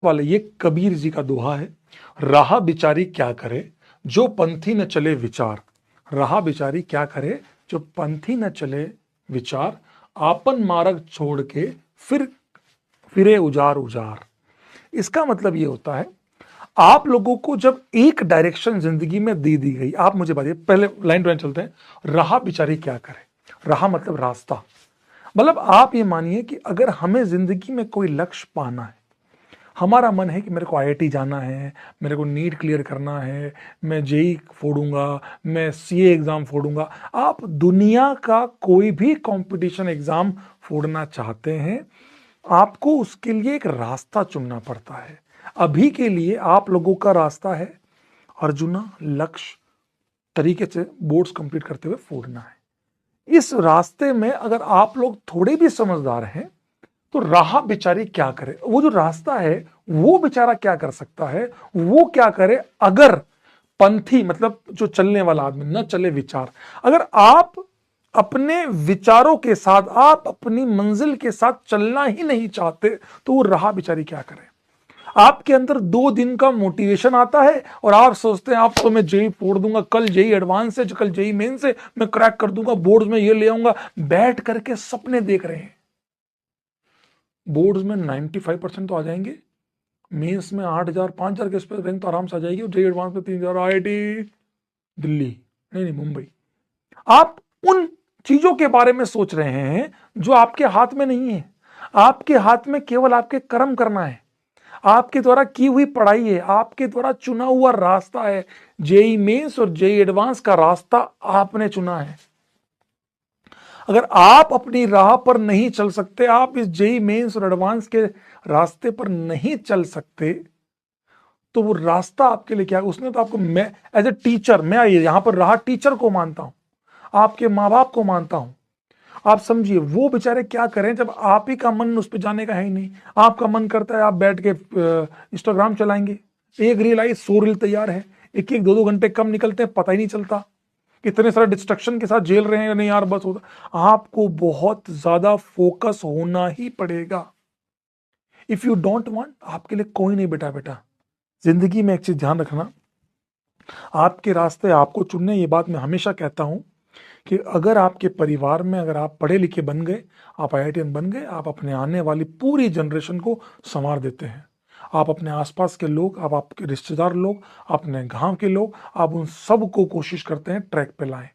वाले ये कबीर जी का दोहा है, राह बिचारी क्या करे जो पंथी न चले विचार। राह बिचारी क्या करे जो पंथी न चले विचार, आपन मार्ग छोड़ के फिर फिरे उजार उजार। इसका मतलब ये होता है, आप लोगों को जब एक डायरेक्शन जिंदगी में दे दी गई, आप मुझे बताइए, पहले लाइन टू लाइन चलते हैं। राह बिचारी क्या करे, राह मतलब रास्ता, मतलब आप ये मानिए कि अगर हमें जिंदगी में कोई लक्ष्य पाना है, हमारा मन है कि मेरे को आईआईटी जाना है, मेरे को नीट क्लियर करना है, मैं जेई फोड़ूंगा, मैं सीए एग्जाम फोड़ूंगा। आप दुनिया का कोई भी कंपटीशन एग्जाम फोड़ना चाहते हैं, आपको उसके लिए एक रास्ता चुनना पड़ता है। अभी के लिए आप लोगों का रास्ता है अर्जुना लक्ष्य तरीके से बोर्ड्स कंप्लीट करते हुए फोड़ना है। इस रास्ते में अगर आप लोग थोड़े भी समझदार हैं तो राह बेचारी क्या करे, वो जो रास्ता है वो बेचारा क्या कर सकता है, वो क्या करे अगर पंथी मतलब जो चलने वाला आदमी न चले विचार। अगर आप अपने विचारों के साथ, आप अपनी मंजिल के साथ चलना ही नहीं चाहते तो वो राह बेचारी क्या करे। आपके अंदर 2 दिन का मोटिवेशन आता है और आप सोचते हैं आप तो मैं जेई फोड़ दूंगा, कल जेई एडवांस से, कल जेई मेन से मैं क्रैक कर दूंगा, बोर्ड्स में ये ले आऊंगा, बैठ करके सपने देख रहे हैं। बोर्ड्स में 95% तो आ जाएंगे, मेंस में 8,000 5,000 के रैंक तो आराम से आ जाएगी, और जेई एडवांस में 3,000, आईआईटी दिल्ली नहीं मुंबई। आप उन चीजों के बारे में सोच रहे हैं जो आपके हाथ में नहीं है। आपके हाथ में केवल आपके कर्म करना है, आपके द्वारा की हुई पढ़ाई है, आपके द्वारा चुना हुआ रास्ता है। जेई मेंस और जेई एडवांस का रास्ता आपने चुना है। अगर आप अपनी राह पर नहीं चल सकते, आप इस जेई मेंस और एडवांस के रास्ते पर नहीं चल सकते, तो वो रास्ता आपके लिए क्या, उसने तो आपको, मैं एज ए टीचर, मैं यहां पर रहा टीचर को मानता हूं, आपके माँ बाप को मानता हूं। आप समझिए वो बेचारे क्या करें जब आप ही का मन उस पर जाने का है ही नहीं। आपका मन करता है आप बैठ के इंस्टाग्राम चलाएंगे, एक रील आई 100 रील तैयार है, एक एक 2-2 घंटे कम निकलते हैं पता ही नहीं चलता, इतने सारे डिस्ट्रक्शन के साथ झेल रहे हैं, नहीं यार बस होता। आपको बहुत ज्यादा फोकस होना ही पड़ेगा। इफ यू डोंट वांट, आपके लिए कोई नहीं बेटा। बेटा जिंदगी में एक चीज ध्यान रखना, आपके रास्ते आपको चुनने। ये बात मैं हमेशा कहता हूं कि अगर आपके परिवार में अगर आप पढ़े लिखे बन गए, आप आईआईटीएन बन गए, आप अपने आने वाली पूरी जनरेशन को संवार देते हैं। आप अपने आसपास के लोग, आप आपके रिश्तेदार लोग, अपने गांव के लोग, आप उन सब को कोशिश करते हैं ट्रैक पे लाएं।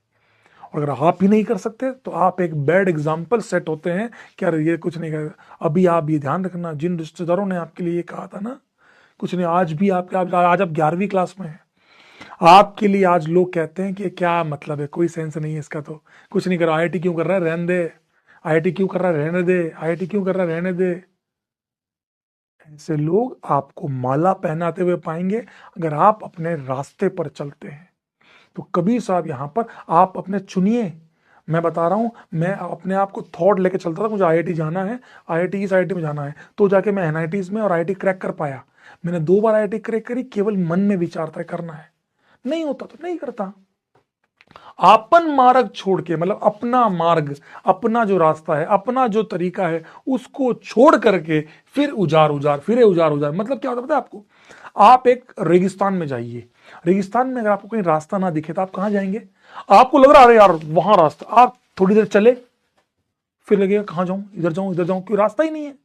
और अगर आप ही नहीं कर सकते तो आप एक बैड एग्जाम्पल सेट होते हैं कि यार ये कुछ नहीं कर। अभी आप ये ध्यान रखना, जिन रिश्तेदारों ने आपके लिए ये कहा था ना कुछ नहीं, आज भी आपके आज आप 11वीं क्लास में हैं, आपके लिए आज लोग कहते हैं कि क्या मतलब है, कोई सेंस नहीं है इसका, तो कुछ नहीं कर रहा, आईआईटी क्यों कर रहा है, रहने दे, आईआईटी क्यों कर रहा है, रहने दे, आईआईटी क्यों कर रहा है, रहने दे। ऐसे लोग आपको माला पहनाते हुए पाएंगे अगर आप अपने रास्ते पर चलते हैं। तो कबीर साहब यहां पर आप अपने चुनिए। मैं बता रहा हूं, मैं अपने आप को थॉट लेके चलता था, मुझे आईआईटी जाना है, आईआईटी इस आईआईटी में जाना है, तो जाके मैं एनआईटीज में और आईआईटी क्रैक कर पाया। मैंने 2 बार आईआईटी क्रैक करी, केवल मन में विचार तय करना है, नहीं होता तो नहीं करता। आपन मार्ग छोड़ के, मतलब अपना मार्ग, अपना जो रास्ता है, अपना जो तरीका है, उसको छोड़ करके फिर उजार उजार, फिरे उजार उजार। मतलब क्या होता है पता है आपको, आप एक रेगिस्तान में जाइए, रेगिस्तान में अगर आपको कहीं रास्ता ना दिखे तो आप कहां जाएंगे। आपको लग रहा है अरे यार वहां रास्ता, आप थोड़ी देर चले, फिर लगेगा कहां जाऊं, इधर जाऊं, इधर जाऊं, क्यों रास्ता ही नहीं है।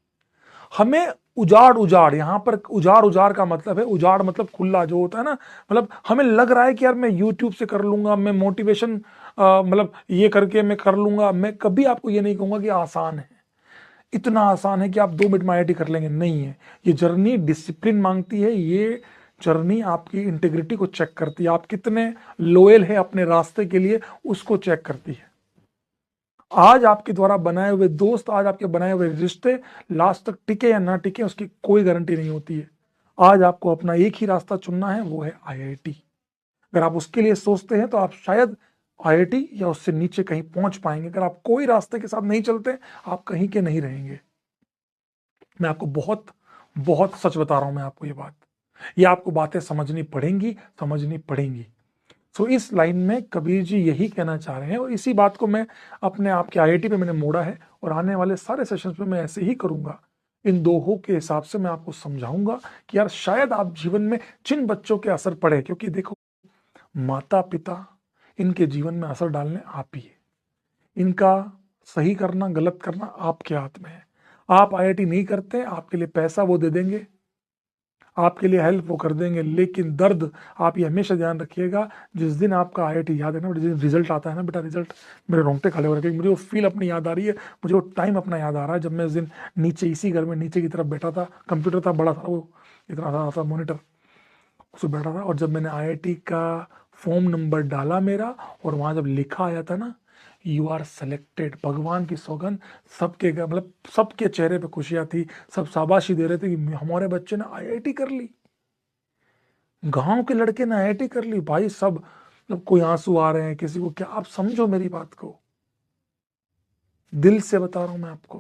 हमें उजाड़ उजाड़, यहां पर उजाड़ उजाड़ का मतलब है, उजाड़ मतलब खुला जो होता है ना, मतलब हमें लग रहा है कि यार मैं यूट्यूब से कर लूंगा, मैं मोटिवेशन मतलब ये करके मैं कर लूंगा। मैं कभी आपको ये नहीं कहूंगा कि आसान है, इतना आसान है कि आप 2 मिनट में आईआईटी कर लेंगे, नहीं है। ये जर्नी डिसिप्लिन मांगती है, ये जर्नी आपकी इंटीग्रिटी को चेक करती है, आप कितने लोयल है अपने रास्ते के लिए उसको चेक करती है। आज आपके द्वारा बनाए हुए दोस्त, आज आपके बनाए हुए रिश्ते लास्ट तक टिके या ना टिके उसकी कोई गारंटी नहीं होती है। आज आपको अपना एक ही रास्ता चुनना है, वो है आईआईटी। अगर आप उसके लिए सोचते हैं तो आप शायद आईआईटी या उससे नीचे कहीं पहुंच पाएंगे। अगर आप कोई रास्ते के साथ नहीं चलते, आप कहीं के नहीं रहेंगे। मैं आपको बहुत बहुत सच बता रहा हूं, मैं आपको ये आपको बातें समझनी पड़ेंगी, समझनी पड़ेंगी। सो इस लाइन में कबीर जी यही कहना चाह रहे हैं, और इसी बात को मैं अपने आपके आईआईटी पे मैंने मोड़ा है, और आने वाले सारे सेशंस में मैं ऐसे ही करूंगा। इन दोहों के हिसाब से मैं आपको समझाऊंगा कि यार शायद आप जीवन में जिन बच्चों के असर पड़े, क्योंकि देखो माता पिता इनके जीवन में असर डालने आप ही है, इनका सही करना गलत करना आपके हाथ में है। आप आईआईटी नहीं करते, आपके लिए पैसा वो दे देंगे, आपके लिए हेल्प वो कर देंगे, लेकिन दर्द आप ये हमेशा ध्यान रखिएगा, जिस दिन आपका आईआईटी याद है ना, जिस दिन रिजल्ट आता है ना बेटा, रिजल्ट मेरे रोंगटे खड़े हो रहे हैं, मुझे वो फील अपनी याद आ रही है, मुझे वो टाइम अपना याद आ रहा है जब मैं उस दिन नीचे इसी घर में नीचे की तरफ बैठा था, कंप्यूटर था बड़ा था, वो इतना था मॉनिटर, उस बैठा था, और जब मैंने आईआईटी का फॉर्म नंबर डाला मेरा, और वहां जब लिखा आया था ना यू आर सेलेक्टेड, भगवान की सौगंध, सबके मतलब सबके चेहरे पे खुशियां थी, सब शाबाशी दे रहे थे कि हमारे बच्चे ने आईआईटी कर ली, गांव के लड़के ने आईआईटी कर ली भाई। सब मतलब कोई आंसू आ रहे हैं किसी को, क्या आप समझो मेरी बात को, दिल से बता रहा हूं मैं आपको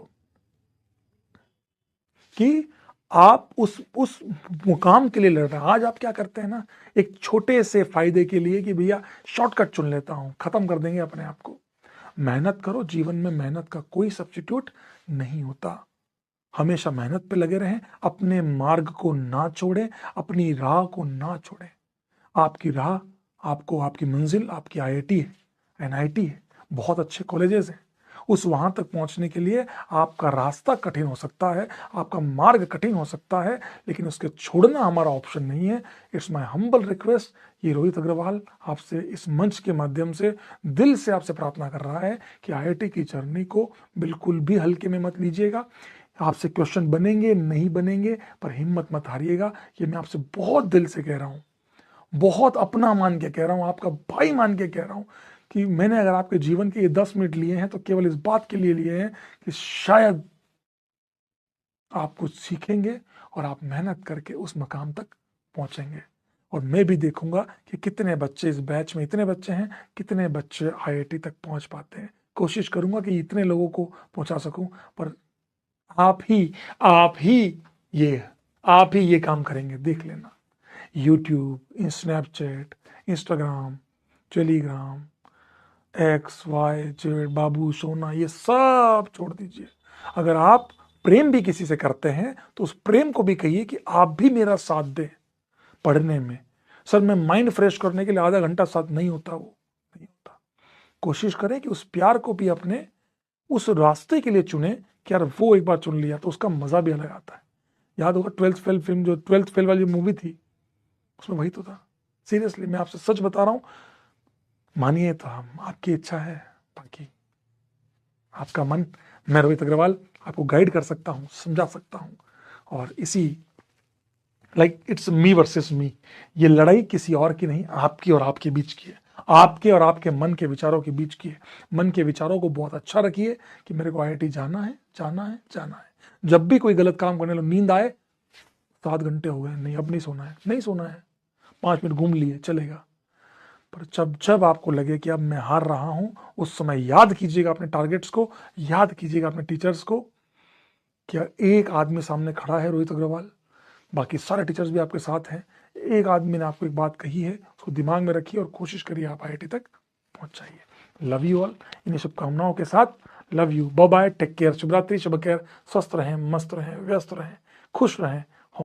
कि आप उस मुकाम के लिए लड़ रहे हैं। आज आप क्या करते हैं ना, एक छोटे से फायदे के लिए कि भैया शॉर्टकट चुन लेता हूं, खत्म कर देंगे अपने आप को। मेहनत करो, जीवन में मेहनत का कोई सब्स्टिट्यूट नहीं होता। हमेशा मेहनत पे लगे रहें, अपने मार्ग को ना छोड़ें, अपनी राह को ना छोड़ें। आपकी राह, आपको आपकी मंजिल आपकी आईआईटी है, एनआईटी है, बहुत अच्छे कॉलेजेस हैं। उस वहां तक पहुंचने के लिए आपका रास्ता कठिन हो सकता है, आपका मार्ग कठिन हो सकता है, लेकिन उसके छोड़ना हमारा ऑप्शन नहीं है। इट्स माय हम्बल रिक्वेस्ट, ये रोहित अग्रवाल आपसे इस मंच के माध्यम से दिल से आपसे प्रार्थना कर रहा है कि आईआईटी की जर्नी को बिल्कुल भी हल्के में मत लीजिएगा। आपसे क्वेश्चन बनेंगे नहीं बनेंगे, पर हिम्मत मत हारिएगा। ये मैं आपसे बहुत दिल से कह रहा हूँ, बहुत अपना मान के कह रहा हूं, आपका भाई मान के कह रहा हूं कि मैंने अगर आपके जीवन के ये 10 मिनट लिए हैं तो केवल इस बात के लिए लिए हैं कि शायद आप कुछ सीखेंगे और आप मेहनत करके उस मकाम तक पहुंचेंगे। और मैं भी देखूंगा कि कितने बच्चे इस बैच में, इतने बच्चे हैं, कितने बच्चे आईआईटी तक पहुंच पाते हैं। कोशिश करूंगा कि इतने लोगों को पहुंचा सकूं, पर आप ही ये आप ही ये काम करेंगे, देख लेना। YouTube, Snapchat, Instagram, Telegram, x y z, बाबू सोना, ये सब छोड़ दीजिए। अगर आप प्रेम भी किसी से करते हैं तो उस प्रेम को भी कहिए कि आप भी मेरा साथ दें पढ़ने में। सर मैं माइंड फ्रेश करने के लिए आधा घंटा साथ नहीं होता, वो नहीं होता। कोशिश करें कि उस प्यार को भी अपने उस रास्ते के लिए चुने कि यार वो एक बार चुन लिया तो उसका मजा भी अलग आता है। याद होगा 12th फेल फिल्म, जो 12th फेल वाली मूवी थी, उसमें वही तो था। सीरियसली मैं आपसे सच बता रहा हूं, मानिए तो हम, आपकी इच्छा है, बाकी आपका मन। मैं रोहित अग्रवाल आपको गाइड कर सकता हूं, समझा सकता हूं, और इसी इट्स मी वर्सेस मी, ये लड़ाई किसी और की नहीं, आपकी और आपके बीच की है, आपके और आपके मन के विचारों के बीच की है। मन के विचारों को बहुत अच्छा रखिए कि मेरे को आईआईटी जाना है, जाना है, जाना है। जब भी कोई गलत काम करने लो, नींद आए 7 घंटे हो गए, नहीं अब नहीं सोना है, नहीं सोना है, 5 मिनट घूम लिए चलेगा, पर जब जब आपको लगे कि अब मैं हार रहा हूं, उस समय याद कीजिएगा अपने टारगेट्स को, याद कीजिएगा अपने टीचर्स को। क्या एक आदमी सामने खड़ा है, रोहित अग्रवाल, बाकी सारे टीचर्स भी आपके साथ हैं। एक आदमी ने आपको एक बात कही है, उसको दिमाग में रखिए और कोशिश करिए आप आईआईटी तक पहुंच जाइए। लव यू ऑल, इन्हीं शुभकामनाओं के साथ love you, bye bye, take care, शुभ रात्रि, शुभ खैर, स्वस्थ रहें, मस्त रहें, व्यस्त रहें, खुश रहें,